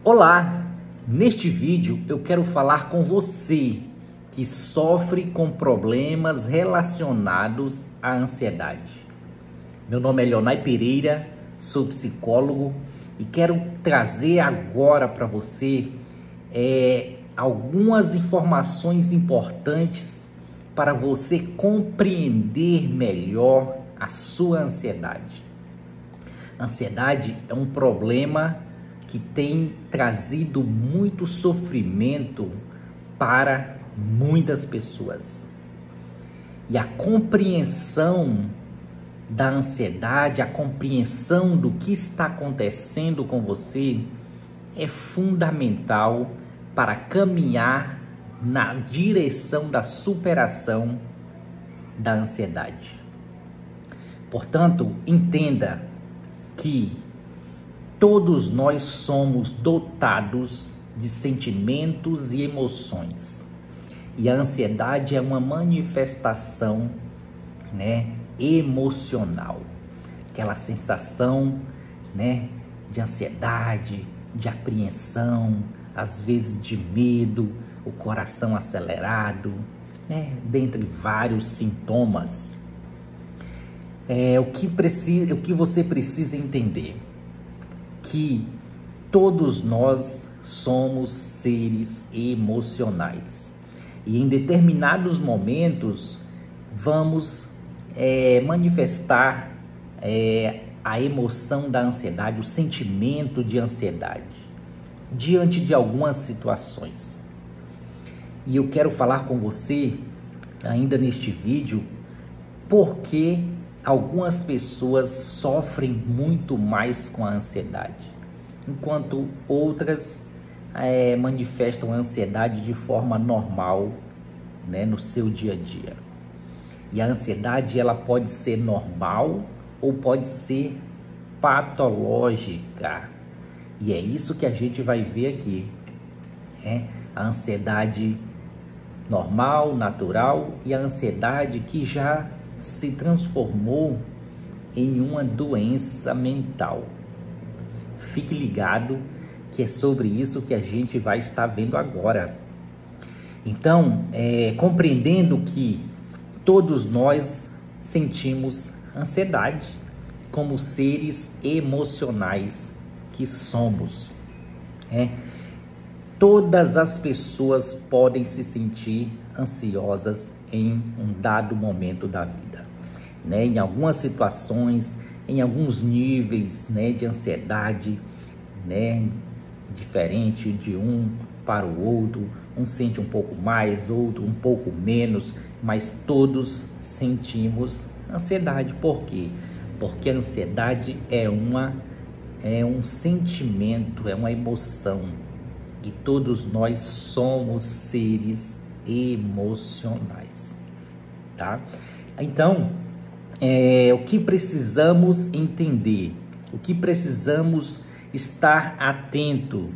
Olá! Neste vídeo eu quero falar com você que sofre com problemas relacionados à ansiedade. Meu nome é Leonay Pereira, sou psicólogo e quero trazer agora para você algumas informações importantes para você compreender melhor a sua ansiedade. A ansiedade é um problema que tem trazido muito sofrimento para muitas pessoas. E a compreensão da ansiedade, a compreensão do que está acontecendo com você é fundamental para caminhar na direção da superação da ansiedade. Portanto, entenda que todos nós somos dotados de sentimentos e emoções. E a ansiedade é uma manifestação, emocional. Aquela sensação, de ansiedade, de apreensão, às vezes de medo, o coração acelerado, dentre vários sintomas. O que você precisa entender? Que todos nós somos seres emocionais e em determinados momentos vamos manifestar a emoção da ansiedade, o sentimento de ansiedade diante de algumas situações. E eu quero falar com você ainda neste vídeo porque algumas pessoas sofrem muito mais com a ansiedade, enquanto outras manifestam a ansiedade de forma normal, no seu dia a dia. E a ansiedade ela pode ser normal ou pode ser patológica. E é isso que a gente vai ver aqui. A ansiedade normal, natural e a ansiedade que já se transformou em uma doença mental. Fique ligado que é sobre isso que a gente vai estar vendo agora. Então, compreendendo que todos nós sentimos ansiedade como seres emocionais que somos. Todas as pessoas podem se sentir ansiosas em um dado momento da vida, em algumas situações, em alguns níveis, de ansiedade, diferente de um para o outro. Um sente um pouco mais, outro um pouco menos, mas todos sentimos ansiedade. Por quê? Porque a ansiedade é um sentimento, é uma emoção. E todos nós somos seres emocionais, tá? Então, o que precisamos entender, o que precisamos estar atento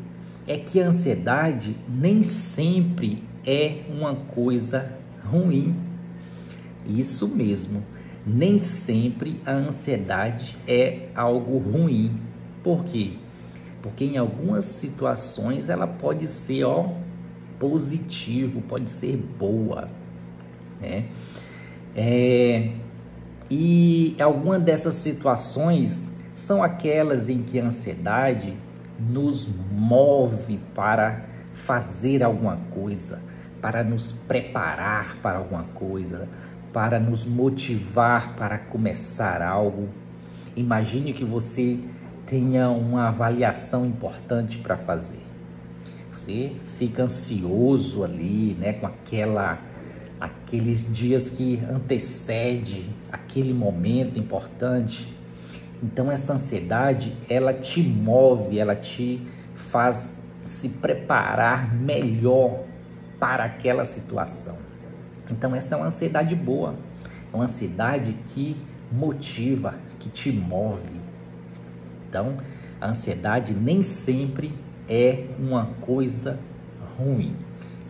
é que a ansiedade nem sempre é uma coisa ruim. Isso mesmo, nem sempre a ansiedade é algo ruim. Por quê? Porque em algumas situações ela pode ser positivo, pode ser boa, E algumas dessas situações são aquelas em que a ansiedade nos move para fazer alguma coisa, para nos preparar para alguma coisa, para nos motivar para começar algo. Imagine que você tenha uma avaliação importante para fazer. Você fica ansioso ali, com aqueles dias que antecede aquele momento importante. Então essa ansiedade, ela te move, ela te faz se preparar melhor para aquela situação. Então essa é uma ansiedade boa, é uma ansiedade que motiva, que te move. Então, a ansiedade nem sempre é uma coisa ruim.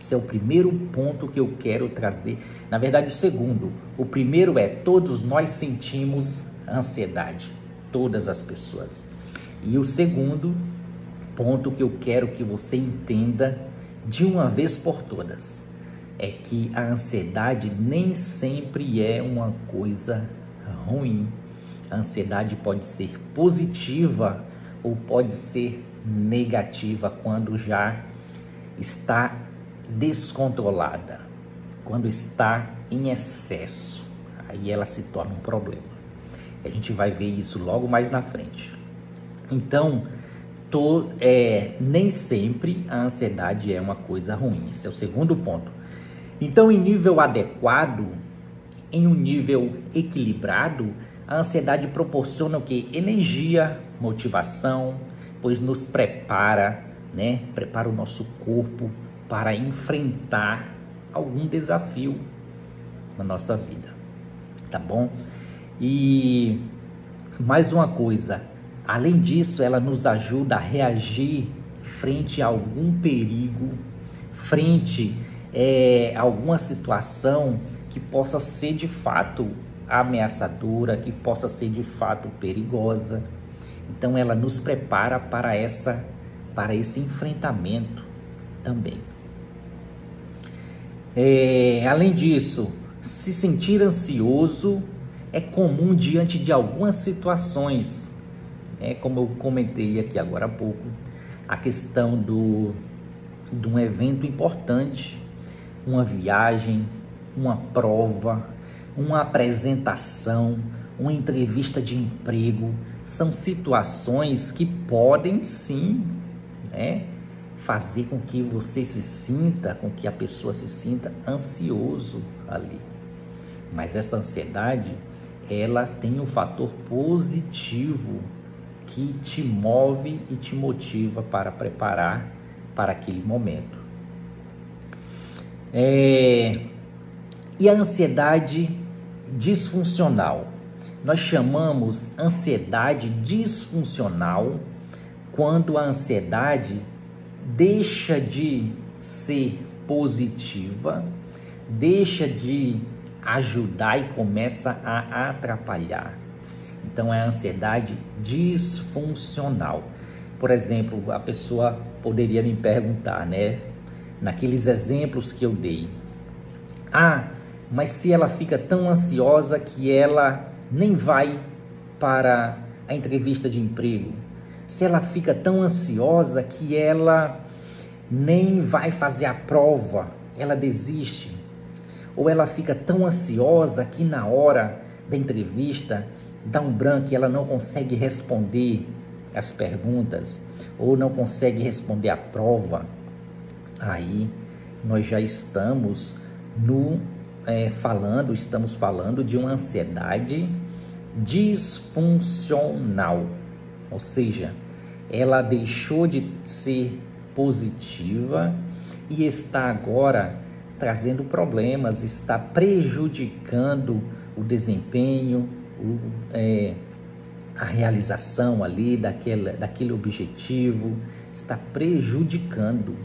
Esse é o primeiro ponto que eu quero trazer. Na verdade, o segundo. O primeiro todos nós sentimos ansiedade. Todas as pessoas. E o segundo, ponto que eu quero que você entenda de uma vez por todas é que a ansiedade nem sempre é uma coisa ruim. A ansiedade pode ser positiva ou pode ser negativa quando já está descontrolada, quando está em excesso. Aí ela se torna um problema. A gente vai ver isso logo mais na frente. Então, nem sempre a ansiedade é uma coisa ruim. Esse é o segundo ponto. Então, em nível adequado, em um nível equilibrado, a ansiedade proporciona o quê? Energia, motivação, pois nos prepara, né? Prepara o nosso corpo para enfrentar algum desafio na nossa vida, tá bom? E mais uma coisa, além disso, ela nos ajuda a reagir frente a algum perigo, frente a alguma situação que possa ser de fato ameaçadora, que possa ser de fato perigosa. Então ela nos prepara para esse enfrentamento também. Além disso, se sentir ansioso é comum diante de algumas situações, como eu comentei aqui agora há pouco, a questão de um evento importante, uma viagem, uma prova, uma apresentação, uma entrevista de emprego. São situações que podem sim, fazer com que você se sinta, com que a pessoa se sinta ansioso ali. Mas essa ansiedade, ela tem um fator positivo que te move e te motiva para preparar para aquele momento. E a ansiedade disfuncional? Nós chamamos ansiedade disfuncional quando a ansiedade deixa de ser positiva, deixa de ajudar e começa a atrapalhar. Então é a ansiedade disfuncional. Por exemplo, a pessoa poderia me perguntar, naqueles exemplos que eu dei: mas se ela fica tão ansiosa que ela nem vai para a entrevista de emprego, se ela fica tão ansiosa que ela nem vai fazer a prova, ela desiste, ou ela fica tão ansiosa que na hora da entrevista dá um branco e ela não consegue responder as perguntas, ou não consegue responder a prova, aí nós já estamos falando de uma ansiedade disfuncional, ou seja, ela deixou de ser positiva e está agora trazendo problemas, está prejudicando o desempenho, a realização ali daquele objetivo, está prejudicando.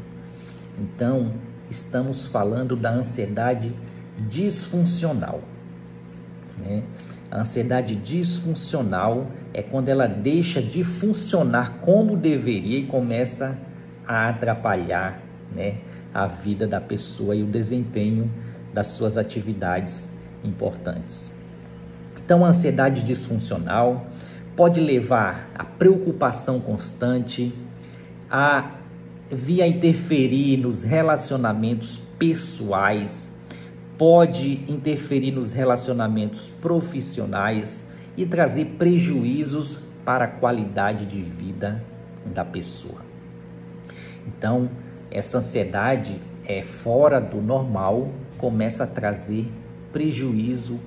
Então, estamos falando da ansiedade disfuncional. A ansiedade disfuncional é quando ela deixa de funcionar como deveria e começa a atrapalhar, a vida da pessoa e o desempenho das suas atividades importantes. Então, a ansiedade disfuncional pode levar à preocupação constante, a interferir nos relacionamentos pessoais, pode interferir nos relacionamentos profissionais e trazer prejuízos para a qualidade de vida da pessoa. Então, essa ansiedade fora do normal começa a trazer prejuízo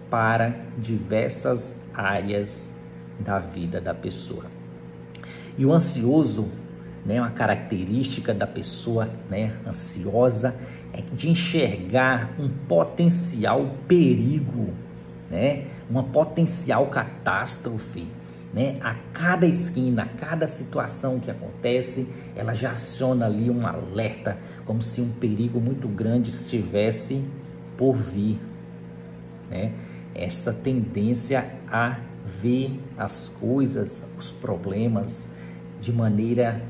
para diversas áreas da vida da pessoa. E o ansioso, uma característica da pessoa, ansiosa, é de enxergar um potencial perigo, uma potencial catástrofe, a cada esquina, a cada situação que acontece, ela já aciona ali um alerta, como se um perigo muito grande estivesse por vir, Essa tendência a ver as coisas, os problemas de maneira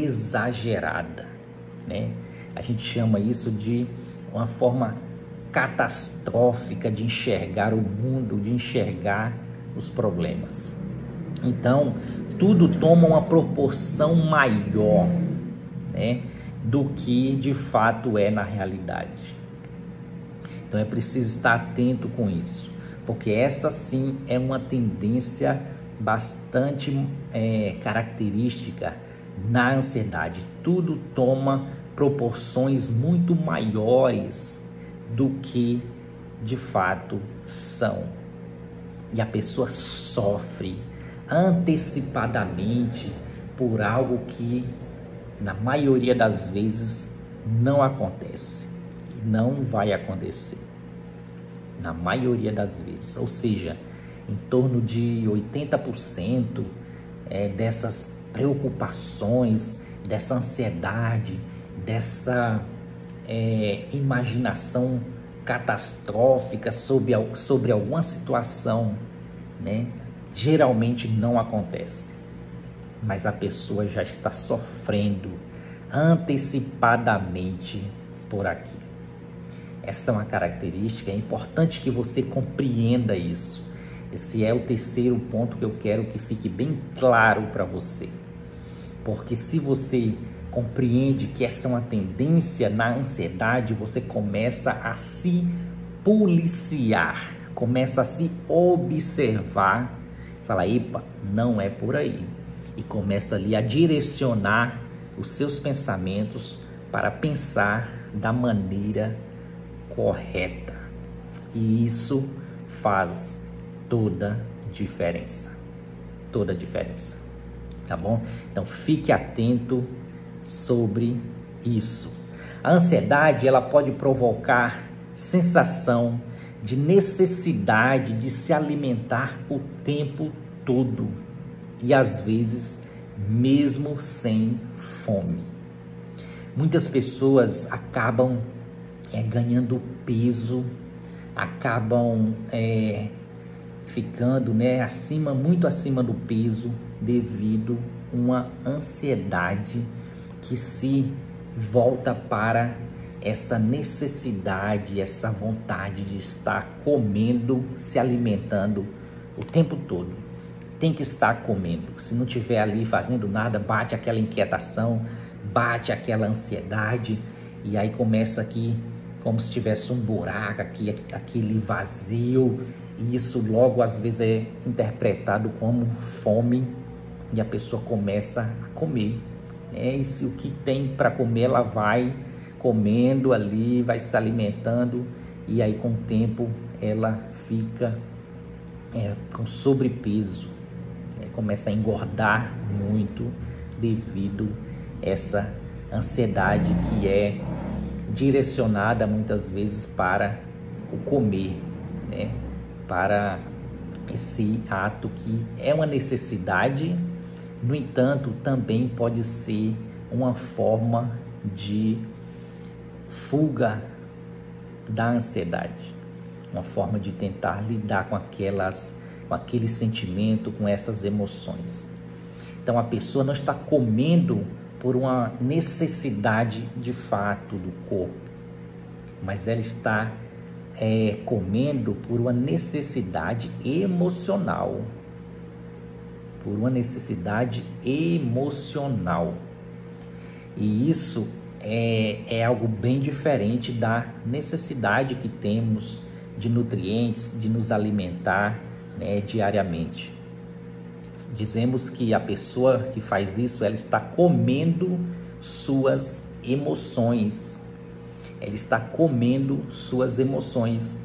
exagerada, né? A gente chama isso de uma forma catastrófica de enxergar o mundo, de enxergar os problemas. Então, tudo toma uma proporção maior, né, do que de fato é na realidade. Então é preciso estar atento com isso, porque essa sim é uma tendência bastante característica na ansiedade. Tudo toma proporções muito maiores do que de fato são. E a pessoa sofre antecipadamente por algo que na maioria das vezes não acontece e não vai acontecer na maioria das vezes, ou seja, em torno de 80% dessas preocupações, dessa ansiedade, dessa imaginação catastrófica sobre alguma situação, né? Geralmente não acontece, mas a pessoa já está sofrendo antecipadamente por aqui. Essa é uma característica, é importante que você compreenda isso. Esse é o terceiro ponto que eu quero que fique bem claro para você. Porque se você compreende que essa é uma tendência na ansiedade, você começa a se policiar, começa a se observar, fala, epa, não é por aí. E começa ali a direcionar os seus pensamentos para pensar da maneira correta. E isso faz toda diferença. Toda diferença. Tá bom? Então fique atento sobre isso. A ansiedade, ela pode provocar sensação de necessidade de se alimentar o tempo todo e às vezes mesmo sem fome. Muitas pessoas acabam ganhando peso, acabam ficando muito acima do peso devido a uma ansiedade que se volta para essa necessidade, essa vontade de estar comendo, se alimentando o tempo todo. Tem que estar comendo. Se não estiver ali fazendo nada, bate aquela inquietação, bate aquela ansiedade e aí começa aqui como se tivesse um buraco aqui, aquele vazio, e isso logo às vezes é interpretado como fome e a pessoa começa a comer. E se o que tem para comer, ela vai comendo ali, vai se alimentando e aí com o tempo ela fica com sobrepeso, começa a engordar muito devido a essa ansiedade que é direcionada muitas vezes para o comer, né? Para esse ato que é uma necessidade, no entanto, também pode ser uma forma de fuga da ansiedade, uma forma de tentar lidar com aquele sentimento, com essas emoções. Então a pessoa não está comendo por uma necessidade de fato do corpo, mas ela está comendo por uma necessidade emocional, e isso é algo bem diferente da necessidade que temos de nutrientes, de nos alimentar, né, diariamente. Dizemos que a pessoa que faz isso, ela está comendo suas emoções. Ela está comendo suas emoções,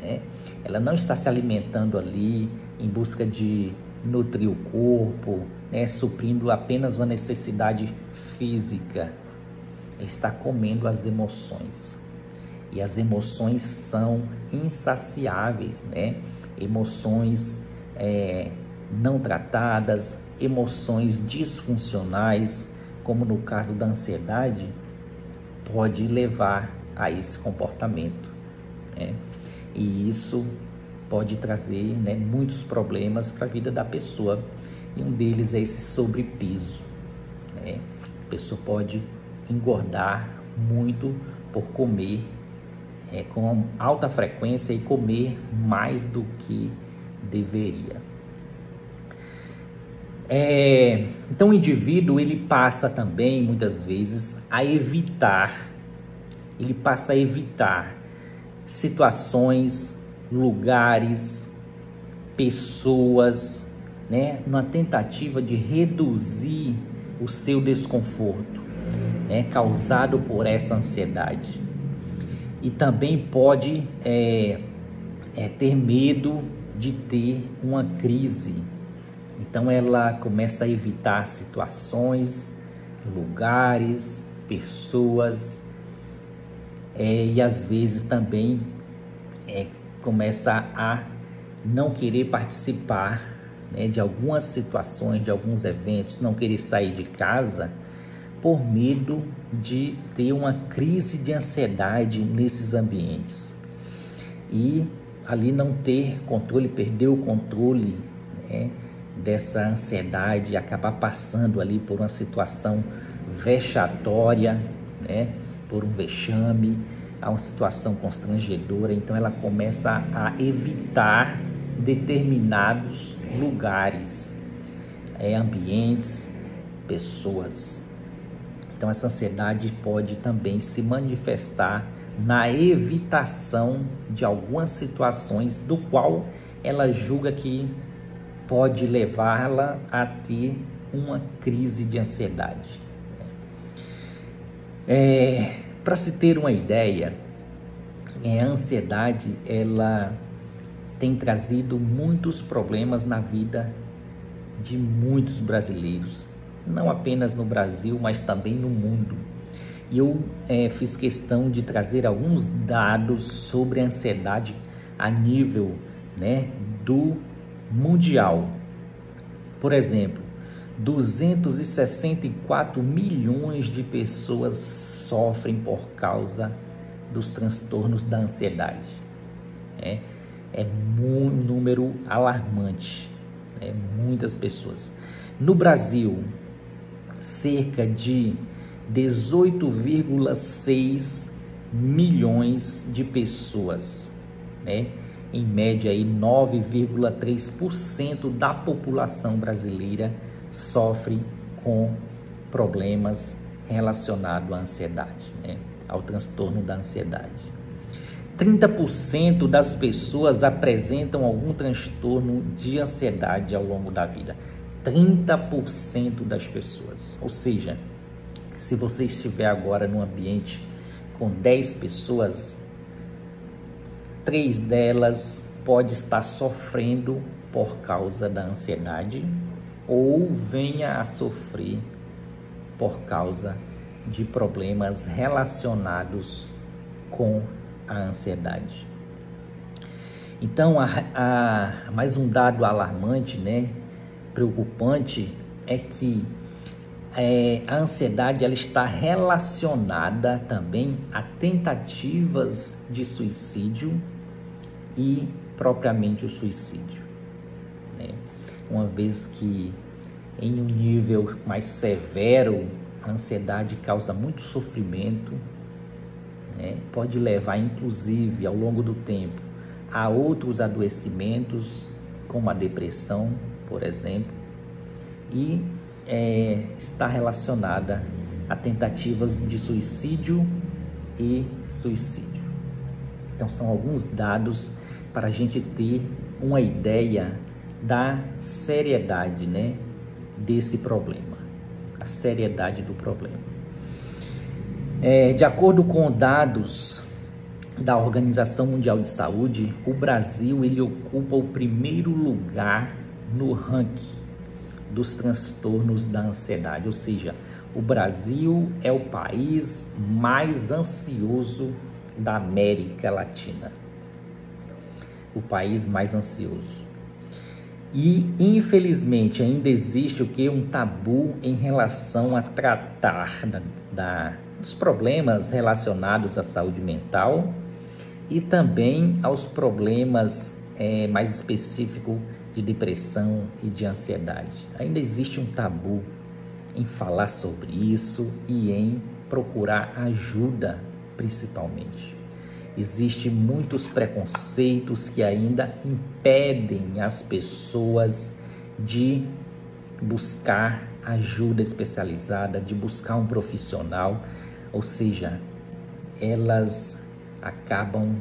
né? Ela não está se alimentando ali em busca de nutrir o corpo, né, suprindo apenas uma necessidade física. Ela está comendo as emoções. E as emoções são insaciáveis, né? Emoções não tratadas, emoções disfuncionais, como no caso da ansiedade, pode levar a esse comportamento, né? E isso pode trazer, né, muitos problemas para a vida da pessoa, e um deles é esse sobrepeso, né? A pessoa pode engordar muito por comer com alta frequência e comer mais do que deveria. Então o indivíduo ele passa também muitas vezes a evitar situações, lugares, pessoas, né, numa tentativa de reduzir o seu desconforto, né, causado por essa ansiedade. E também pode ter medo de ter uma crise. Então ela começa a evitar situações, lugares, pessoas, e às vezes também começa a não querer participar, né, de algumas situações, de alguns eventos, não querer sair de casa por medo de ter uma crise de ansiedade nesses ambientes e ali não ter controle, perder o controle, né, dessa ansiedade, acabar passando ali por uma situação vexatória, né, por um vexame, a uma situação constrangedora. Então ela começa a evitar determinados lugares, ambientes, pessoas. Então essa ansiedade pode também se manifestar na evitação de algumas situações do qual ela julga que pode levá-la a ter uma crise de ansiedade. Para se ter uma ideia, a ansiedade ela tem trazido muitos problemas na vida de muitos brasileiros, não apenas no Brasil, mas também no mundo. E eu fiz questão de trazer alguns dados sobre a ansiedade a nível, né, do mundial. Por exemplo, 264 milhões de pessoas sofrem por causa dos transtornos da ansiedade. É um número alarmante, muitas pessoas. No Brasil, cerca de 18,6 milhões de pessoas, né? Em média, 9,3% da população brasileira sofre com problemas relacionados à ansiedade, né? Ao transtorno da ansiedade. 30% das pessoas apresentam algum transtorno de ansiedade ao longo da vida. 30% das pessoas. Ou seja, se você estiver agora num ambiente com 10 pessoas, 3 delas pode estar sofrendo por causa da ansiedade ou venha a sofrer por causa de problemas relacionados com a ansiedade. Então, mais um dado alarmante, né, preocupante, é que a ansiedade ela está relacionada também a tentativas de suicídio e propriamente o suicídio, né? Uma vez que em um nível mais severo a ansiedade causa muito sofrimento, né? Pode levar inclusive ao longo do tempo a outros adoecimentos como a depressão, por exemplo, e está relacionada a tentativas de suicídio e suicídio. Então são alguns dados para a gente ter uma ideia da seriedade, né, desse problema, a seriedade do problema. De acordo com dados da Organização Mundial de Saúde, o Brasil ele ocupa o primeiro lugar no ranking dos transtornos da ansiedade, ou seja, o Brasil é o país mais ansioso da América Latina, o país mais ansioso. E infelizmente ainda existe um tabu em relação a tratar dos problemas relacionados à saúde mental e também aos problemas mais específicos de depressão e de ansiedade. Ainda existe um tabu em falar sobre isso e em procurar ajuda, principalmente. Existem muitos preconceitos que ainda impedem as pessoas de buscar ajuda especializada, de buscar um profissional, ou seja, elas acabam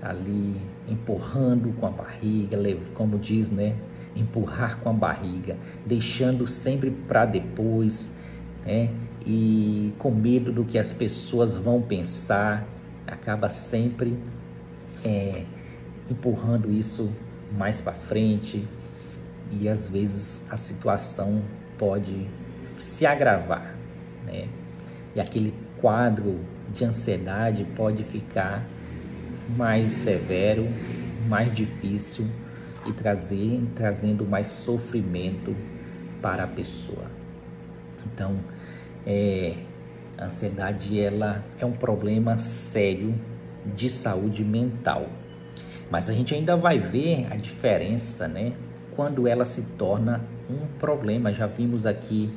ali empurrando com a barriga, como diz, né? Empurrar com a barriga, deixando sempre para depois, né? E com medo do que as pessoas vão pensar, acaba sempre empurrando isso mais para frente e às vezes a situação pode se agravar, né? E aquele quadro de ansiedade pode ficar mais severo, mais difícil e trazendo mais sofrimento para a pessoa. Então, a ansiedade ela é um problema sério de saúde mental. Mas a gente ainda vai ver a diferença, né? Quando ela se torna um problema. Já vimos aqui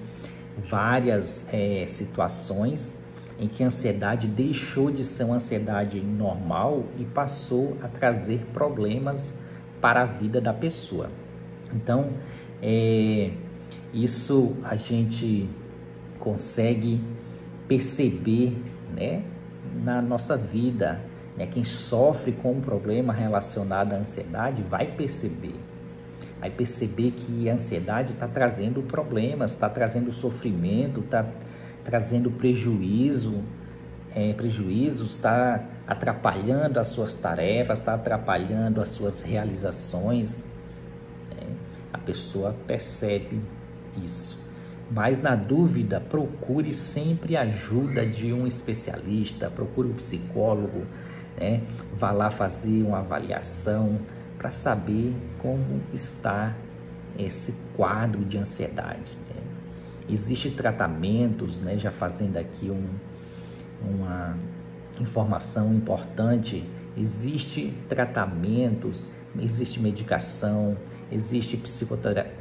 várias situações em que a ansiedade deixou de ser uma ansiedade normal e passou a trazer problemas para a vida da pessoa. Então, isso a gente consegue perceber, né, na nossa vida, né? Quem sofre com um problema relacionado à ansiedade vai perceber que a ansiedade está trazendo problemas, está trazendo sofrimento, está trazendo prejuízos, está atrapalhando as suas tarefas, está atrapalhando as suas realizações, né? A pessoa percebe isso. Mas na dúvida, procure sempre a ajuda de um especialista, procure um psicólogo, né? Vá lá fazer uma avaliação para saber como está esse quadro de ansiedade, né? Existem tratamentos, né? Já fazendo aqui uma informação importante, existe tratamentos, existe medicação, existe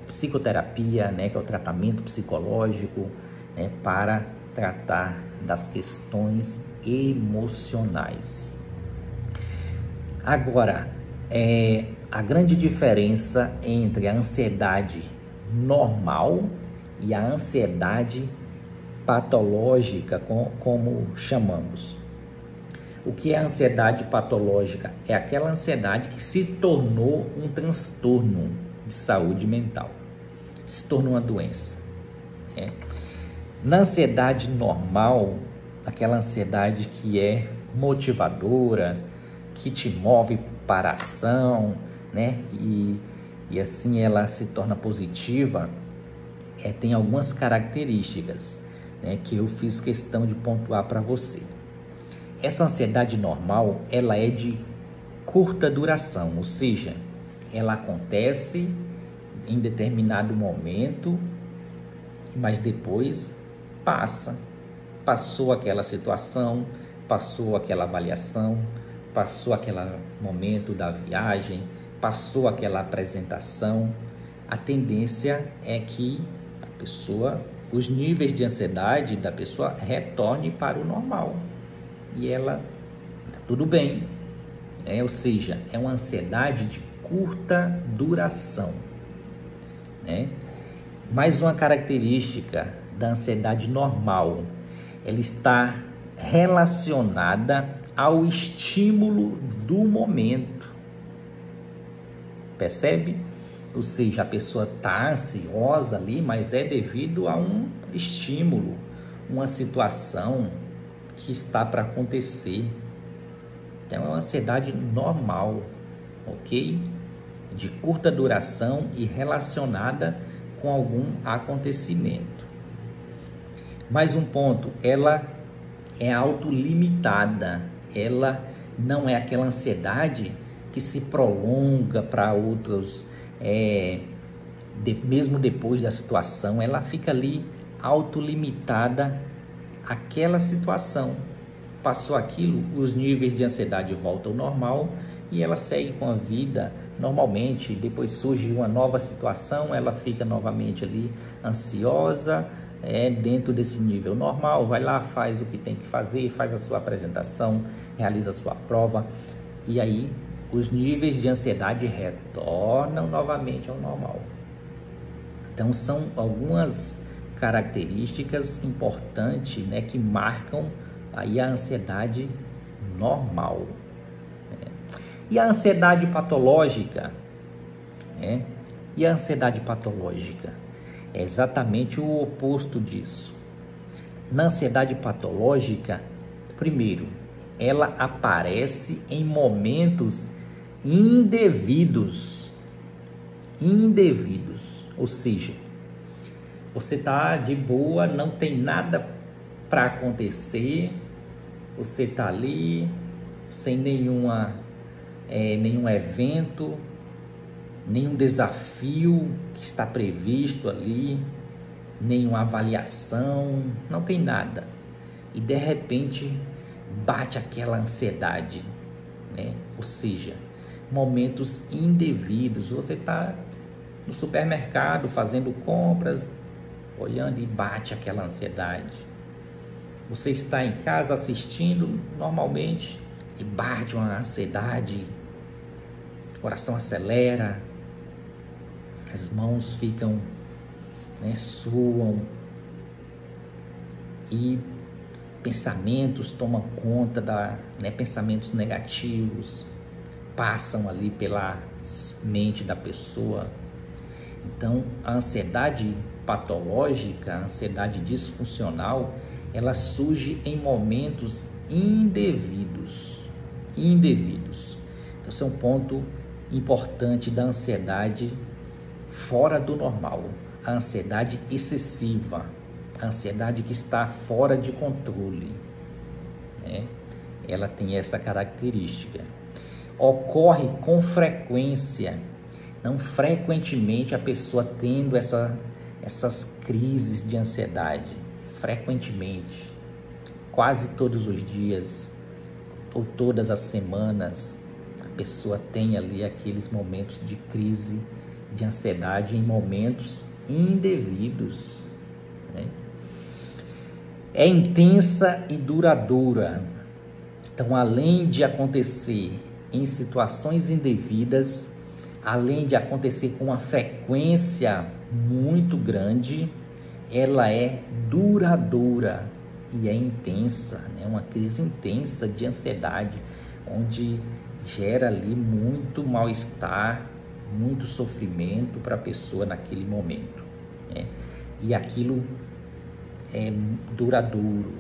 psicoterapia, né, que é o tratamento psicológico, né, para tratar das questões emocionais. Agora, a grande diferença entre a ansiedade normal e a ansiedade patológica, como chamamos. O que é ansiedade patológica? É aquela ansiedade que se tornou um transtorno de saúde mental, se tornou uma doença. Na ansiedade normal, aquela ansiedade que é motivadora, que te move para a ação, né? E assim ela se torna positiva, tem algumas características, né, que eu fiz questão de pontuar para você. Essa ansiedade normal, ela é de curta duração, ou seja, ela acontece em determinado momento, mas depois passou aquela situação, passou aquela avaliação, passou aquele momento da viagem, passou aquela apresentação. A tendência é que a pessoa, os níveis de ansiedade da pessoa retornem para o normal. E ela está tudo bem, ou seja, é uma ansiedade de curta duração, né? Mais uma característica da ansiedade normal, ela está relacionada ao estímulo do momento, percebe? Ou seja, a pessoa está ansiosa ali, mas é devido a um estímulo, uma situação que está para acontecer. Então é uma ansiedade normal, ok? De curta duração e relacionada com algum acontecimento. Mais um ponto, ela é autolimitada, ela não é aquela ansiedade que se prolonga para outros, mesmo depois da situação, ela fica ali autolimitada àquela situação. Passou aquilo, os níveis de ansiedade voltam ao normal e ela segue com a vida normalmente. Depois surge uma nova situação, ela fica novamente ali ansiosa, dentro desse nível normal, vai lá, faz o que tem que fazer, faz a sua apresentação, realiza a sua prova, e aí os níveis de ansiedade retornam novamente ao normal. Então são algumas características importantes, né, que marcam aí a ansiedade normal, né? E a ansiedade patológica, né? E a ansiedade patológica é exatamente o oposto disso. Na ansiedade patológica, primeiro, ela aparece em momentos indevidos, ou seja, você está de boa, não tem nada para acontecer, você está ali sem nenhum evento, nenhum desafio que está previsto ali, nenhuma avaliação, não tem nada. E de repente bate aquela ansiedade, né? Ou seja, momentos indevidos. Você está no supermercado fazendo compras, olhando e bate aquela ansiedade. Você está em casa assistindo normalmente e bate uma ansiedade, o coração acelera, as mãos ficam, né, suam e pensamentos tomam conta pensamentos negativos passam ali pela mente da pessoa. Então, a ansiedade patológica, a ansiedade disfuncional, ela surge em momentos indevidos. Então, esse é um ponto importante da ansiedade fora do normal, a ansiedade excessiva, a ansiedade que está fora de controle, né? Ela tem essa característica. Ocorre com frequência, não frequentemente a pessoa tendo essas crises de ansiedade, frequentemente, quase todos os dias ou todas as semanas, a pessoa tem ali aqueles momentos de crise de ansiedade em momentos indevidos, né? É intensa e duradoura. Então, além de acontecer em situações indevidas, além de acontecer com uma frequência muito grande, ela é duradoura e é intensa, né? Uma crise intensa de ansiedade, onde gera ali muito mal-estar, muito sofrimento para a pessoa naquele momento, né? E aquilo é duradouro,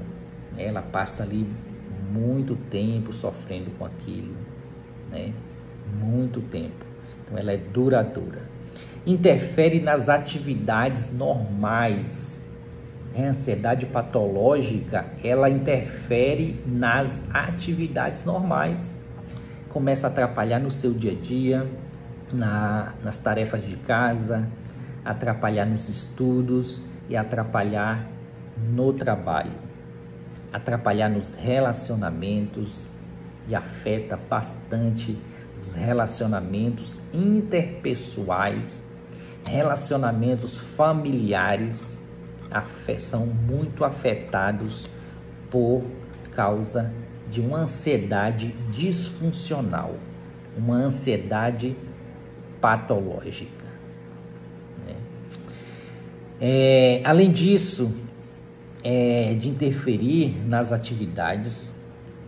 né? Ela passa ali muito tempo sofrendo com aquilo, né? Muito tempo. Então ela é duradoura. Interfere nas atividades normais. A ansiedade patológica, ela interfere nas atividades normais. Começa a atrapalhar no seu dia a dia, nas tarefas de casa, atrapalhar nos estudos e atrapalhar no trabalho, atrapalhar nos relacionamentos e afeta bastante os relacionamentos interpessoais, relacionamentos familiares, são muito afetados por causa de uma ansiedade disfuncional, uma ansiedade patológica, né? Além disso, de interferir nas atividades,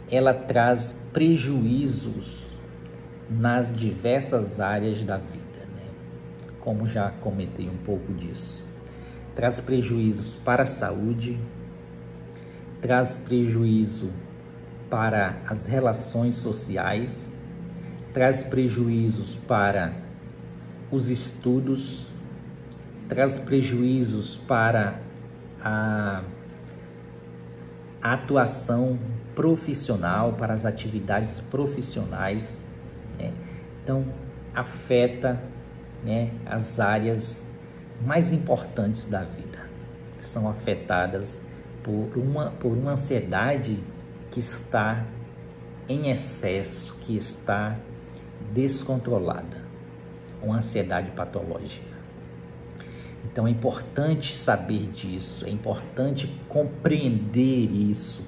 ela traz prejuízos nas diversas áreas da vida, né? Como já comentei um pouco disso. Traz prejuízos para a saúde, traz prejuízo para as relações sociais, traz prejuízos para os estudos, traz prejuízos para a atuação profissional, para as atividades profissionais, né? Então, afeta, né, as áreas mais importantes da vida, que são afetadas por uma ansiedade que está em excesso, que está descontrolada, uma ansiedade patológica. Então é importante saber disso, é importante compreender isso,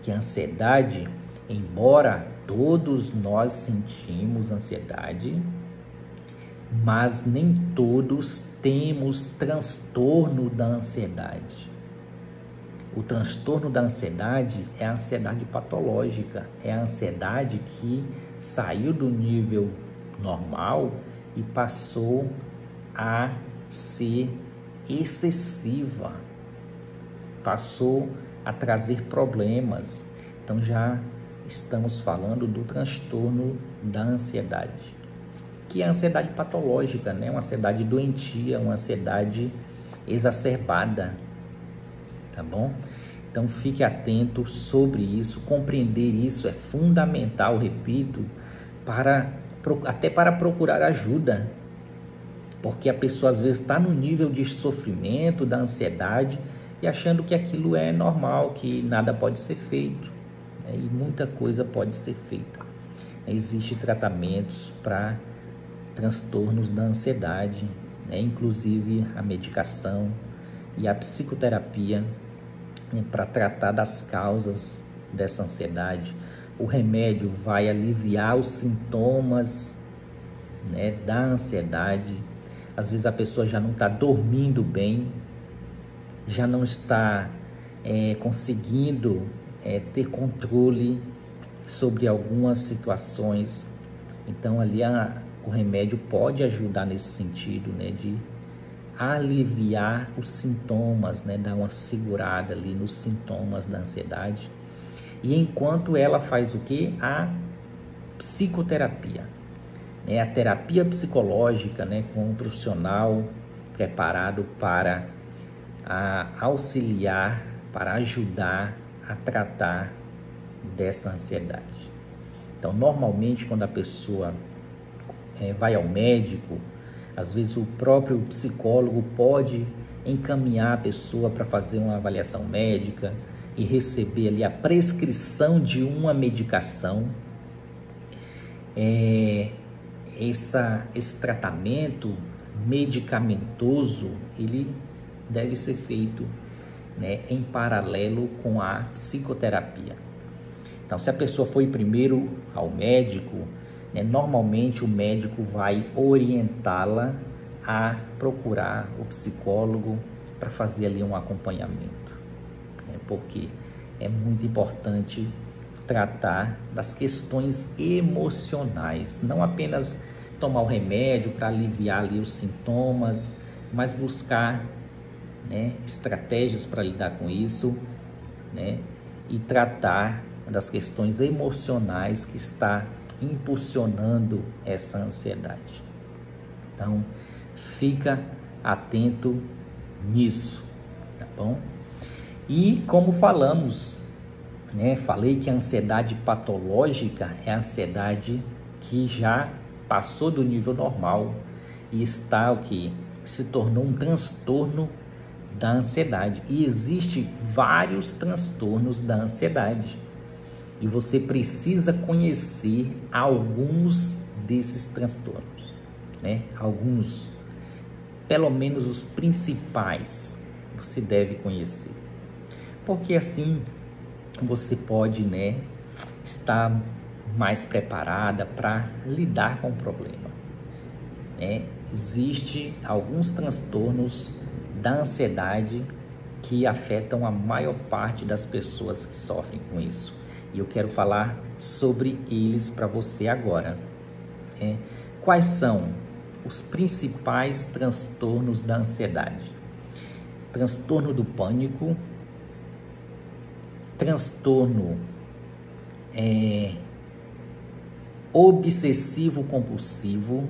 que a ansiedade, embora todos nós sentimos ansiedade, mas nem todos temos transtorno da ansiedade. O transtorno da ansiedade é a ansiedade patológica, é a ansiedade que saiu do nível normal e passou a ser excessiva, passou a trazer problemas. Então já estamos falando do transtorno da ansiedade, que é a ansiedade patológica, né? Uma ansiedade doentia, uma ansiedade exacerbada, tá bom? Então fique atento sobre isso, compreender isso é fundamental, repito, até para procurar ajuda, porque a pessoa às vezes está no nível de sofrimento, da ansiedade e achando que aquilo é normal, que nada pode ser feito, né? E muita coisa pode ser feita. Existem tratamentos para transtornos da ansiedade, né? Inclusive a medicação e a psicoterapia, né, para tratar das causas dessa ansiedade. O remédio vai aliviar os sintomas, né, da ansiedade. Às vezes a pessoa já não está dormindo bem, já não está conseguindo ter controle sobre algumas situações. Então ali o remédio pode ajudar nesse sentido, né, de aliviar os sintomas, né, dar uma segurada ali nos sintomas da ansiedade. E enquanto ela faz o que? A psicoterapia, né, a terapia psicológica, né, com um profissional preparado para auxiliar, para ajudar a tratar dessa ansiedade. Então, normalmente, quando a pessoa vai ao médico, às vezes o próprio psicólogo pode encaminhar a pessoa para fazer uma avaliação médica e receber ali a prescrição de uma medicação. Esse tratamento medicamentoso, ele deve ser feito, né, em paralelo com a psicoterapia. Então, se a pessoa foi primeiro ao médico, né, normalmente o médico vai orientá-la a procurar o psicólogo para fazer ali um acompanhamento, né, porque é muito importante tratar das questões emocionais, não apenas tomar o remédio para aliviar ali os sintomas, mas buscar, né, estratégias para lidar com isso, né, e tratar das questões emocionais que está impulsionando essa ansiedade. Então, fica atento nisso, tá bom? E como falamos, né, falei que a ansiedade patológica é a ansiedade que já passou do nível normal e está o que se tornou um transtorno da ansiedade. E existe vários transtornos da ansiedade. E você precisa conhecer alguns desses transtornos, né? Alguns, pelo menos os principais, você deve conhecer. Porque assim você pode, né, estar mais preparada para lidar com o problema, né? Existem alguns transtornos da ansiedade que afetam a maior parte das pessoas que sofrem com isso. E eu quero falar sobre eles para você agora. Quais são os principais transtornos da ansiedade? Transtorno do pânico, transtorno obsessivo compulsivo.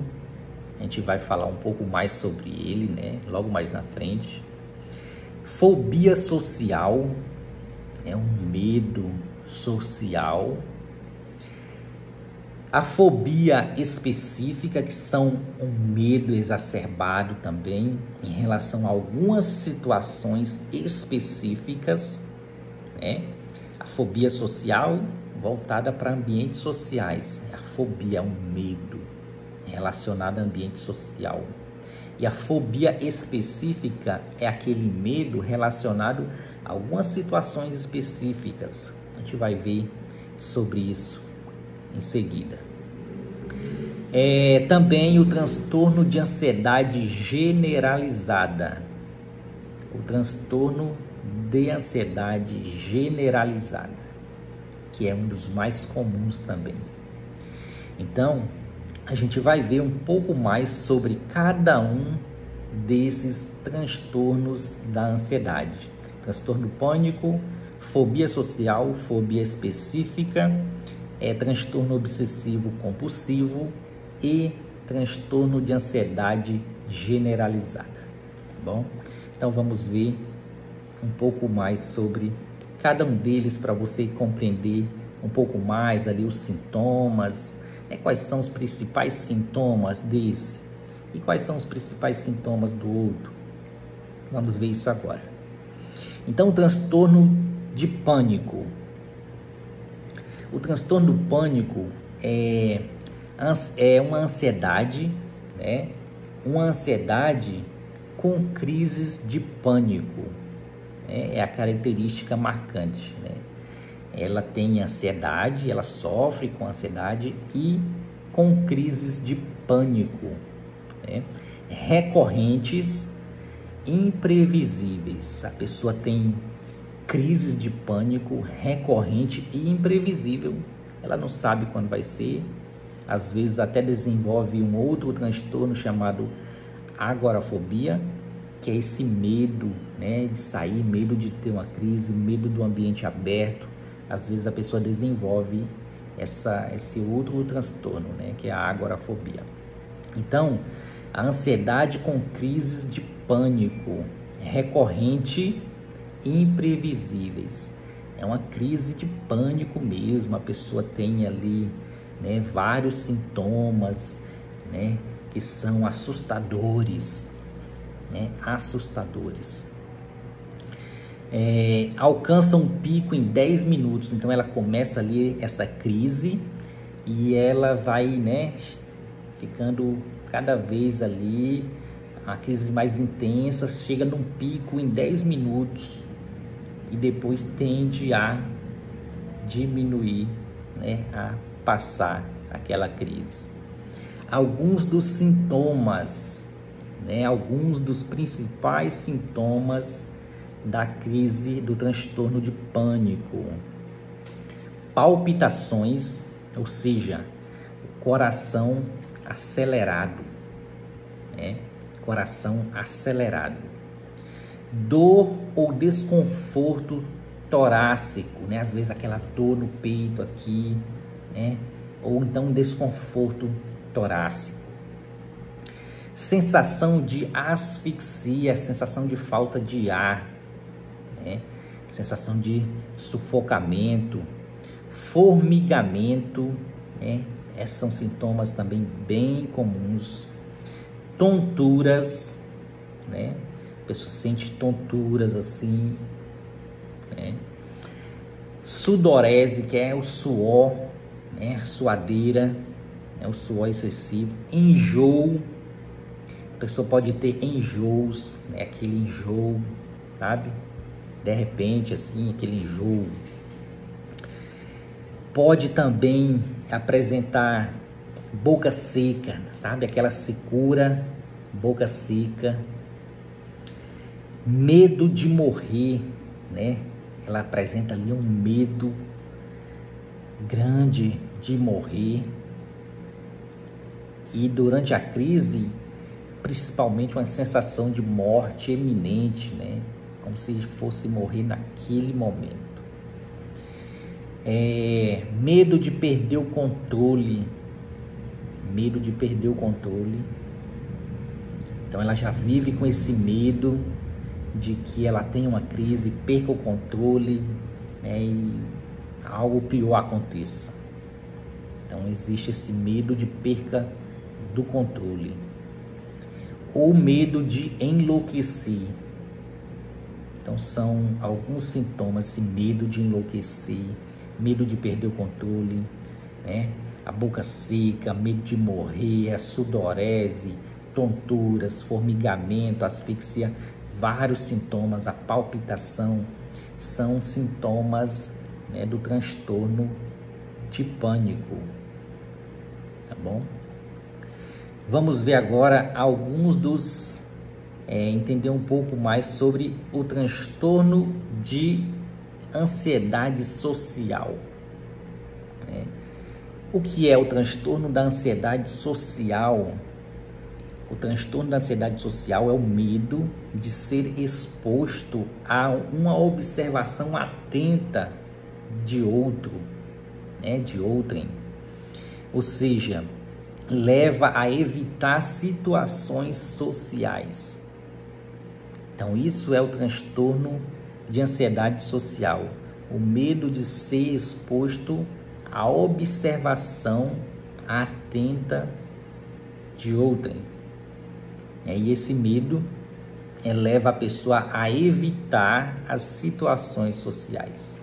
A gente vai falar um pouco mais sobre ele, né, logo mais na frente. Fobia social, é um medo social. A fobia específica, que são um medo exacerbado também em relação a algumas situações específicas, né? A fobia social voltada para ambientes sociais. A fobia é um medo relacionado a ambiente social. E a fobia específica é aquele medo relacionado a algumas situações específicas. A gente vai ver sobre isso em seguida. Também o transtorno de ansiedade generalizada. O transtorno de ansiedade generalizada, que é um dos mais comuns também. Então, a gente vai ver um pouco mais sobre cada um desses transtornos da ansiedade. Transtorno pânico, fobia social, fobia específica, transtorno obsessivo compulsivo e transtorno de ansiedade generalizada, tá bom? Então vamos ver um pouco mais sobre cada um deles para você compreender um pouco mais ali os sintomas, quais são os principais sintomas desse e quais são os principais sintomas do outro. Vamos ver isso agora. Então, o transtorno de pânico. O transtorno do pânico é uma ansiedade, né? Uma ansiedade com crises de pânico. É a característica marcante, né? Ela tem ansiedade, ela sofre com ansiedade e com crises de pânico, né? Recorrentes, imprevisíveis. A pessoa tem crises de pânico recorrente e imprevisível. Ela não sabe quando vai ser. Às vezes até desenvolve um outro transtorno chamado agorafobia, que é esse medo, né, de sair, medo de ter uma crise, medo do ambiente aberto. Às vezes a pessoa desenvolve esse outro transtorno, né, que é a agorafobia. Então, a ansiedade com crises de pânico recorrente e imprevisíveis. É uma crise de pânico mesmo, a pessoa tem ali, né, vários sintomas, né, que são assustadores, né, assustadores. Alcança um pico em 10 minutos, então ela começa ali essa crise e ela vai, né, ficando cada vez ali, a crise mais intensa, chega num pico em 10 minutos e depois tende a diminuir, né, a passar aquela crise. Alguns dos sintomas, né, alguns dos principais sintomas da crise do transtorno de pânico: palpitações, ou seja, o coração acelerado, né? Coração acelerado, dor ou desconforto torácico, né? Às vezes aquela dor no peito aqui, né? Ou então desconforto torácico, sensação de asfixia, sensação de falta de ar, né? Sensação de sufocamento, formigamento, né? Esses são sintomas também bem comuns. Tonturas, né? A pessoa sente tonturas assim, né? Sudorese, que é o suor, né? A suadeira, né? O suor excessivo. Enjoo, a pessoa pode ter enjoos, né? Aquele enjoo, sabe? De repente, assim, aquele enjoo. Pode também apresentar boca seca, sabe? Aquela secura, boca seca. Medo de morrer, né? Ela apresenta ali um medo grande de morrer. E durante a crise, principalmente uma sensação de morte iminente, né? Como se fosse morrer naquele momento. Medo de perder o controle. Medo de perder o controle. Então ela já vive com esse medo de que ela tenha uma crise, perca o controle, né, e algo pior aconteça. Então existe esse medo de perca do controle. Ou medo de enlouquecer. Então são alguns sintomas, esse medo de enlouquecer, medo de perder o controle, né? A boca seca, medo de morrer, a sudorese, tonturas, formigamento, asfixia, vários sintomas, a palpitação, são sintomas, né, do transtorno de pânico, tá bom? Vamos ver agora alguns dos, entender um pouco mais sobre o transtorno de ansiedade social. O que é o transtorno da ansiedade social? O transtorno da ansiedade social é o medo de ser exposto a uma observação atenta de outro, né, de outrem. Ou seja, leva a evitar situações sociais. Então, isso é o transtorno de ansiedade social. O medo de ser exposto à observação atenta de outrem. E esse medo leva a pessoa a evitar as situações sociais.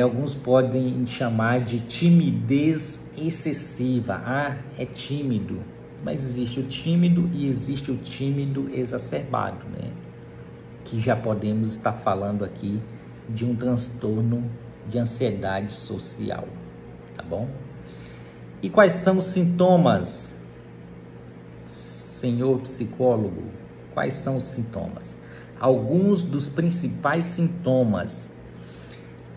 Alguns podem chamar de timidez excessiva. É tímido. Mas existe o tímido e existe o tímido exacerbado, né? Que já podemos estar falando aqui de um transtorno de ansiedade social, tá bom? E quais são os sintomas, senhor psicólogo? Quais são os sintomas? Alguns dos principais sintomas: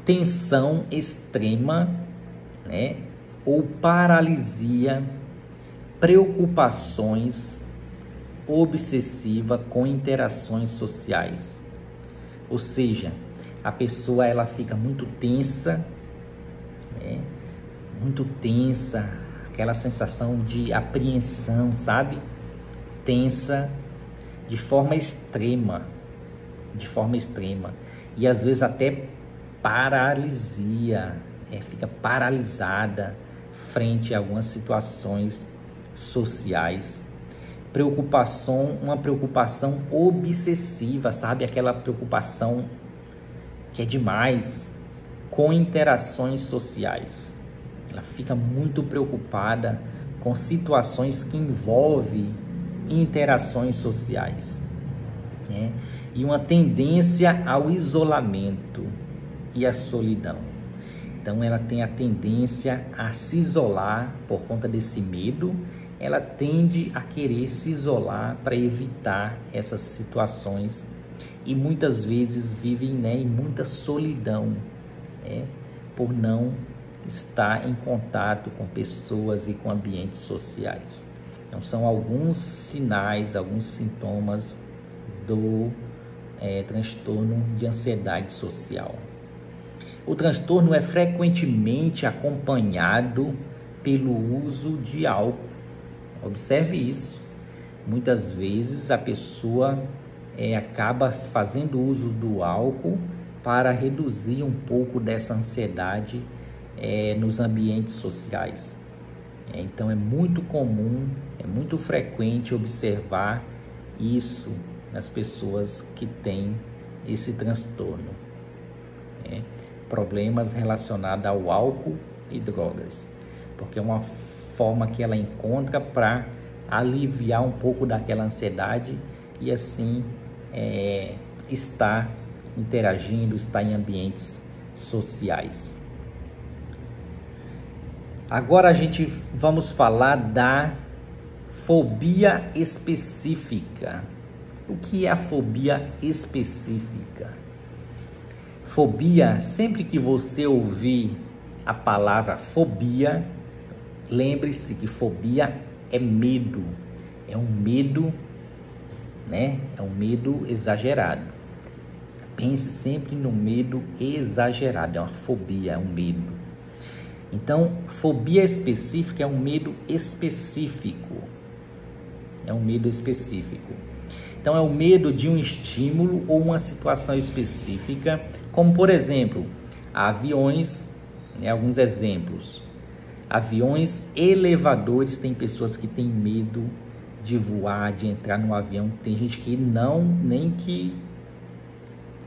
tensão extrema, né, ou paralisia, preocupações obsessiva com interações sociais. Ou seja, a pessoa ela fica muito tensa, né, muito tensa, aquela sensação de apreensão, sabe? Tensa de forma extrema, e às vezes até paralisia, fica paralisada frente a algumas situações sociais. Uma preocupação obsessiva, sabe? Aquela preocupação que é demais com interações sociais. Ela fica muito preocupada com situações que envolvem interações sociais, né? E uma tendência ao isolamento e à solidão. Então ela tem a tendência a se isolar por conta desse medo. Ela tende a querer se isolar para evitar essas situações e muitas vezes vivem, né, em muita solidão, né, por não estar em contato com pessoas e com ambientes sociais. Então são alguns sinais, alguns sintomas do transtorno de ansiedade social. O transtorno é frequentemente acompanhado pelo uso de álcool. Observe isso. Muitas vezes a pessoa acaba fazendo uso do álcool para reduzir um pouco dessa ansiedade nos ambientes sociais. Então é muito comum, é muito frequente observar isso nas pessoas que têm esse transtorno. Problemas relacionados ao álcool e drogas, porque é uma forma que ela encontra para aliviar um pouco daquela ansiedade e assim estar interagindo, estar em ambientes sociais. Agora vamos falar da fobia específica. O que é a fobia específica? Fobia, sempre que você ouvir a palavra fobia, lembre-se que fobia é medo. É um medo, né? É um medo exagerado. Pense sempre no medo exagerado. É uma fobia, é um medo. Então, fobia específica é um medo específico. É um medo específico. Então, é o medo de um estímulo ou uma situação específica, como, por exemplo, aviões, né, alguns exemplos. Aviões, elevadores, tem pessoas que têm medo de voar, de entrar no avião. Tem gente que nem que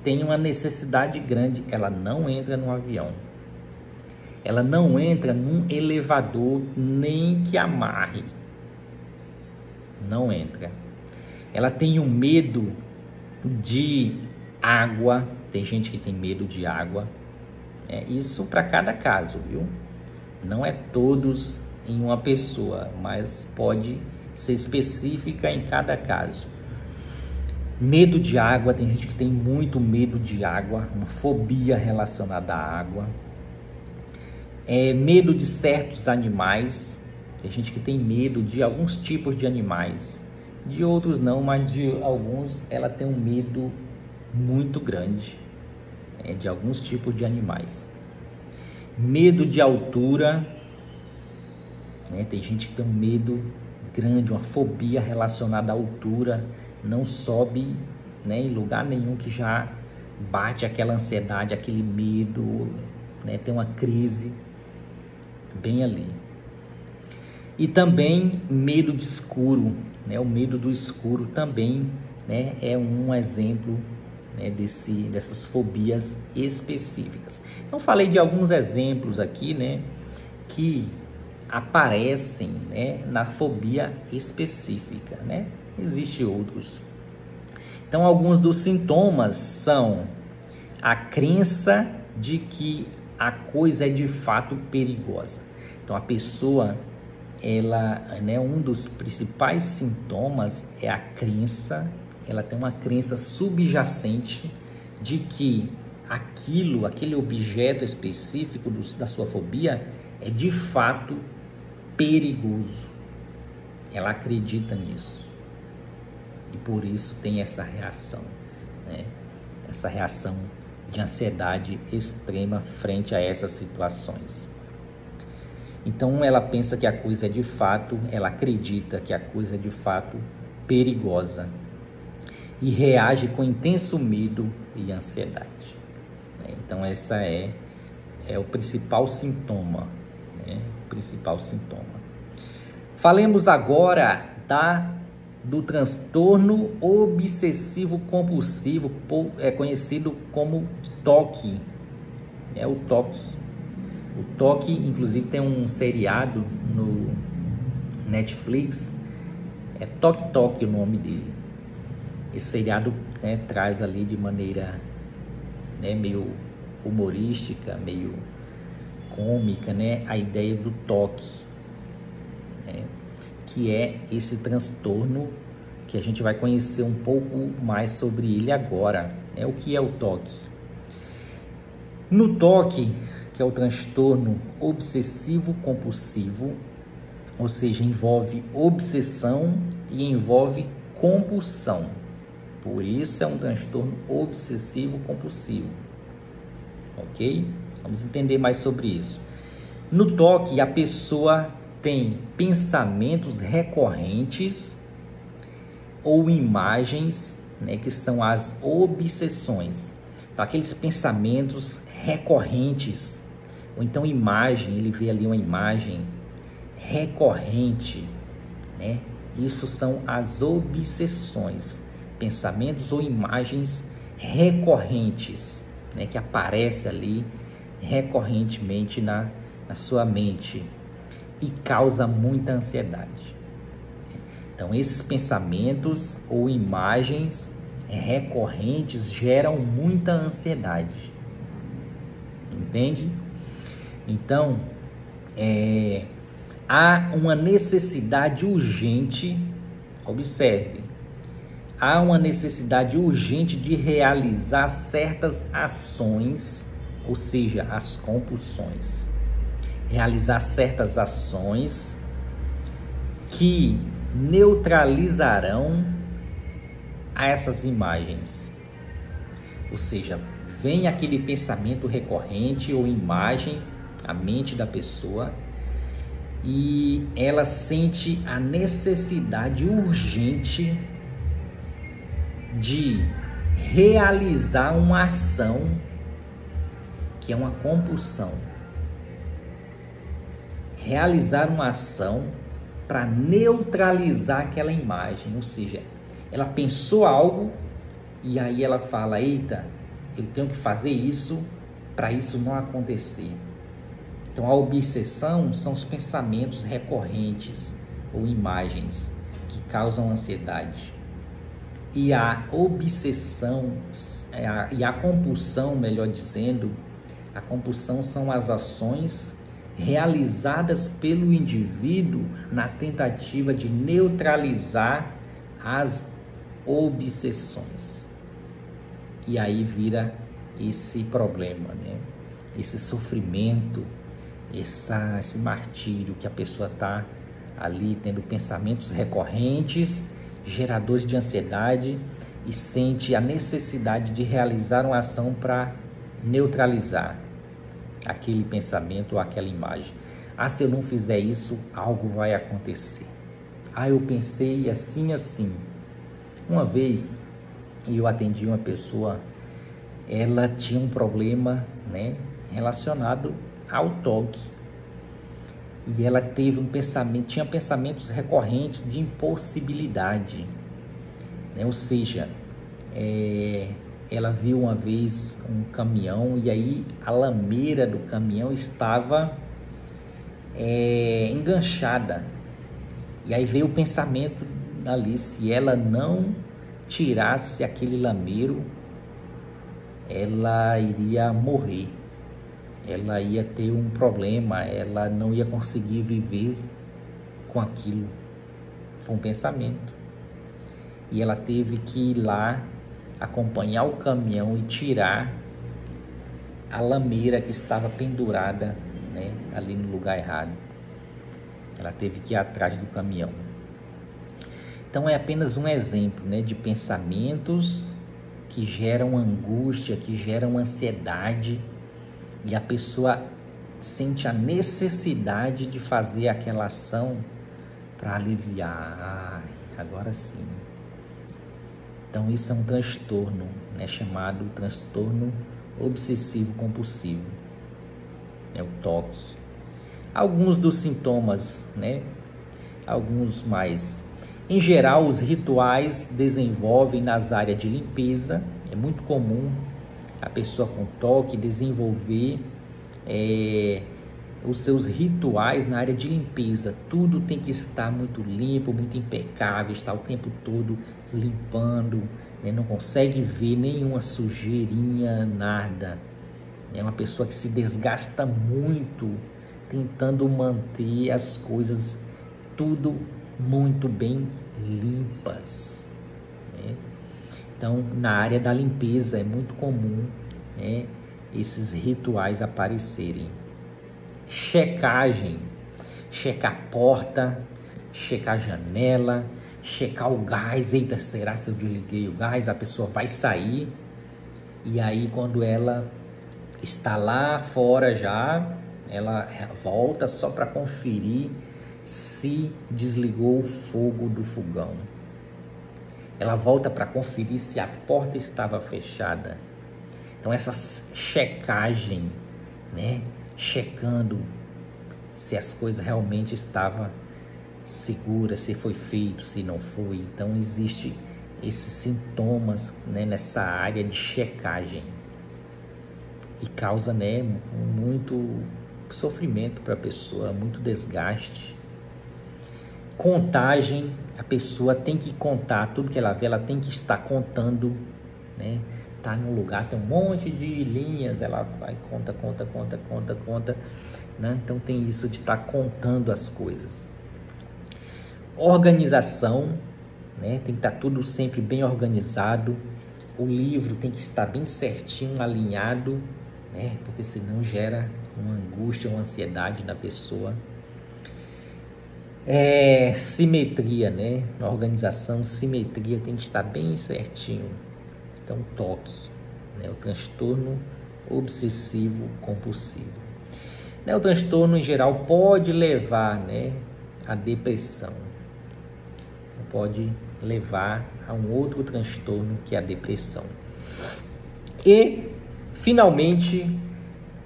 tem uma necessidade grande, ela não entra no avião. Ela não entra num elevador, nem que amarre. não entra. Ela tem um medo de água, tem gente que tem medo de água, isso para cada caso, viu? Não é todos em uma pessoa, mas pode ser específica em cada caso. Medo de água, tem gente que tem muito medo de água, uma fobia relacionada à água. Medo de certos animais, tem gente que tem medo de alguns tipos de animais, de outros não, mas de alguns ela tem um medo muito grande, de alguns tipos de animais. Medo de altura, tem gente que tem um medo grande, uma fobia relacionada à altura, não sobe, em lugar nenhum, que já bate aquela ansiedade, aquele medo, tem uma crise bem ali. E também medo de escuro, o medo do escuro também, é um exemplo, dessas fobias específicas. Então falei de alguns exemplos aqui, que aparecem, na fobia específica, Existem outros. Então alguns dos sintomas são a crença de que a coisa é de fato perigosa. Então a pessoa, um dos principais sintomas é a crença, ela tem uma crença subjacente de que aquele objeto específico da sua fobia é de fato perigoso. Ela acredita nisso. E por isso tem essa reação, essa reação de ansiedade extrema frente a essas situações. Então ela pensa que a coisa é de fato, ela acredita que a coisa é de fato perigosa e reage com intenso medo e ansiedade. Então essa é o principal sintoma, o principal sintoma. Falemos agora do transtorno obsessivo compulsivo, conhecido como TOC. O TOC. O TOC, inclusive, tem um seriado no Netflix, Tok Tok o nome dele. Esse seriado traz ali de maneira meio humorística, meio cômica, a ideia do TOC, que é esse transtorno que a gente vai conhecer um pouco mais sobre ele agora. O que é o TOC? No TOC, que é o transtorno obsessivo compulsivo, ou seja, envolve obsessão e envolve compulsão. Por isso é um transtorno obsessivo compulsivo. Ok? Vamos entender mais sobre isso. No TOC, a pessoa tem pensamentos recorrentes ou imagens, que são as obsessões. Então, aqueles pensamentos recorrentes, ou então imagem, ele vê ali uma imagem recorrente, Isso são as obsessões, pensamentos ou imagens recorrentes, que aparecem ali recorrentemente na sua mente e causa muita ansiedade. Então, esses pensamentos ou imagens recorrentes geram muita ansiedade. Entende? Então, há uma necessidade urgente, observe, há uma necessidade urgente de realizar certas ações, ou seja, as compulsões. Realizar certas ações que neutralizarão essas imagens. Ou seja, vem aquele pensamento recorrente ou imagem à mente da pessoa e ela sente a necessidade urgente de realizar uma ação que é uma compulsão. Realizar uma ação para neutralizar aquela imagem, ou seja, ela pensou algo e aí ela fala: eita, eu tenho que fazer isso para isso não acontecer. Então a obsessão são os pensamentos recorrentes ou imagens que causam ansiedade. E a obsessão, e a compulsão, melhor dizendo, a compulsão são as ações realizadas pelo indivíduo na tentativa de neutralizar as obsessões. E aí vira esse problema, né? Esse sofrimento, esse martírio que a pessoa está ali tendo pensamentos recorrentes, geradores de ansiedade, e sente a necessidade de realizar uma ação para neutralizar aquele pensamento ou aquela imagem. Ah, se eu não fizer isso, algo vai acontecer. Ah, eu pensei assim, assim. Uma vez eu atendi uma pessoa, ela tinha um problema, né, relacionado ao toque. E ela teve tinha pensamentos recorrentes de impossibilidade, né? Ou seja, ela viu uma vez um caminhão e aí a lameira do caminhão estava enganchada. E aí veio o pensamento ali, se ela não tirasse aquele lameiro, ela iria morrer. Ela ia ter um problema, ela não ia conseguir viver com aquilo. Foi um pensamento. E ela teve que ir lá acompanhar o caminhão e tirar a lameira que estava pendurada, né, ali no lugar errado. Ela teve que ir atrás do caminhão. Então é apenas um exemplo, né, de pensamentos que geram angústia, que geram ansiedade, e a pessoa sente a necessidade de fazer aquela ação para aliviar. Agora sim. Então isso é um transtorno, né, chamado transtorno obsessivo compulsivo, é o toque. Alguns dos sintomas, né, alguns mais. Em geral, os rituais desenvolvem nas áreas de limpeza. É muito comum a pessoa com toque desenvolver os seus rituais na área de limpeza. Tudo tem que estar muito limpo, muito impecável, está o tempo todo limpando, né? Não consegue ver nenhuma sujeirinha, nada. É uma pessoa que se desgasta muito tentando manter as coisas tudo muito bem limpas, né? Então, na área da limpeza é muito comum, né, esses rituais aparecerem. Checagem, checar a porta, checar a janela, checar o gás. Eita, será se eu desliguei o gás? A pessoa vai sair e aí quando ela está lá fora já, ela volta só para conferir se desligou o fogo do fogão. Ela volta para conferir se a porta estava fechada. Então essa checagem, né, checando se as coisas realmente estavam seguras, se foi feito, se não foi. Então existe esses sintomas, né, nessa área de checagem e causa, né, muito sofrimento para a pessoa, muito desgaste. Contagem, a pessoa tem que contar tudo que ela vê, ela tem que estar contando, né? Tá num lugar, tem um monte de linhas, ela vai, conta, né? Então tem isso de estar contando as coisas. Organização, né? Tem que estar tudo sempre bem organizado. O livro tem que estar bem certinho, alinhado, né? Porque senão gera uma angústia, uma ansiedade na pessoa. Simetria, né? A organização, simetria tem que estar bem certinho. Então, toque, né? O transtorno obsessivo compulsivo, né? O transtorno em geral pode levar, né, à depressão. Pode levar a um outro transtorno que é a depressão. E, finalmente,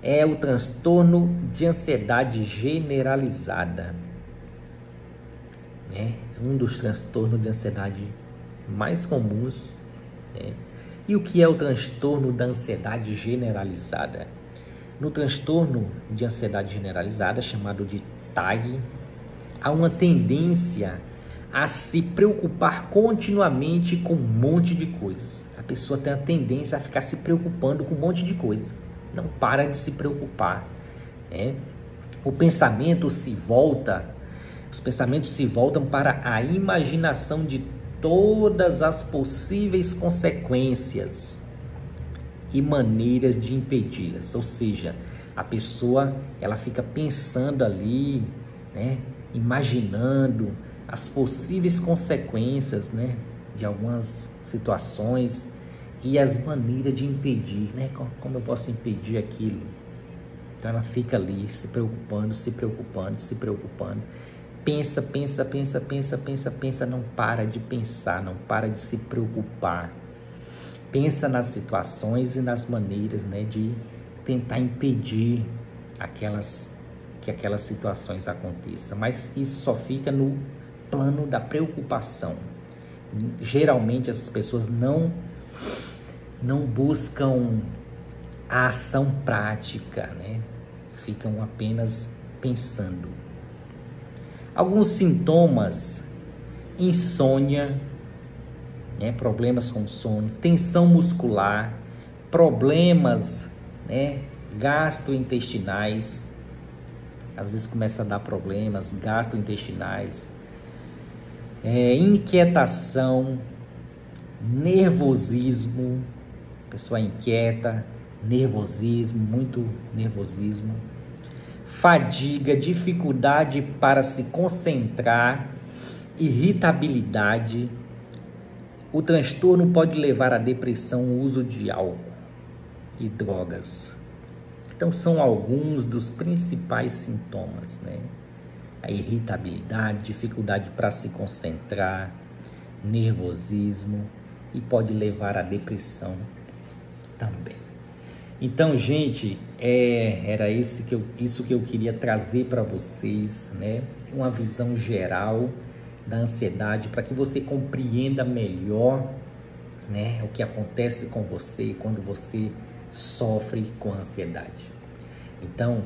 é o transtorno de ansiedade generalizada, né? Um dos transtornos de ansiedade mais comuns, né? E o que é o transtorno da ansiedade generalizada? No transtorno de ansiedade generalizada, chamado de TAG, há uma tendência a se preocupar continuamente com um monte de coisas. A pessoa tem a tendência a ficar se preocupando com um monte de coisa. Não para de se preocupar, né? Os pensamentos se voltam para a imaginação de todas as possíveis consequências e maneiras de impedi-las. Ou seja, a pessoa ela fica pensando ali, né, imaginando as possíveis consequências, né, de algumas situações e as maneiras de impedir, né, como eu posso impedir aquilo. Então ela fica ali se preocupando, pensa, não para de pensar, não para de se preocupar. Pensa nas situações e nas maneiras, né, de tentar impedir que aquelas situações aconteçam. Mas isso só fica no plano da preocupação. Geralmente essas pessoas não buscam a ação prática, né? Ficam apenas pensando. Alguns sintomas: insônia, né? Problemas com sono, tensão muscular, problemas, né, gastrointestinais. Às vezes começa a dar problemas gastrointestinais, inquietação, nervosismo, pessoa inquieta, nervosismo, muito nervosismo, fadiga, dificuldade para se concentrar, irritabilidade. O transtorno pode levar à depressão, o uso de álcool e drogas. Então são alguns dos principais sintomas, né? A irritabilidade, dificuldade para se concentrar, nervosismo e pode levar à depressão também. Então, gente, era isso que eu queria trazer para vocês, né? Uma visão geral da ansiedade para que você compreenda melhor, né, o que acontece com você quando você sofre com ansiedade. Então,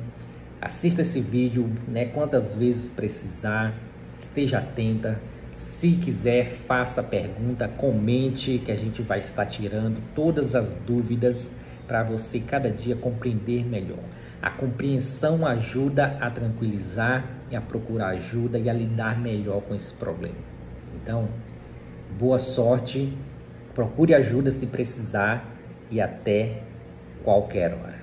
assista esse vídeo, né, quantas vezes precisar, esteja atenta. Se quiser, faça pergunta, comente, que a gente vai estar tirando todas as dúvidas para você cada dia compreender melhor. A compreensão ajuda a tranquilizar e a procurar ajuda e a lidar melhor com esse problema. Então, boa sorte, procure ajuda se precisar e até qualquer hora.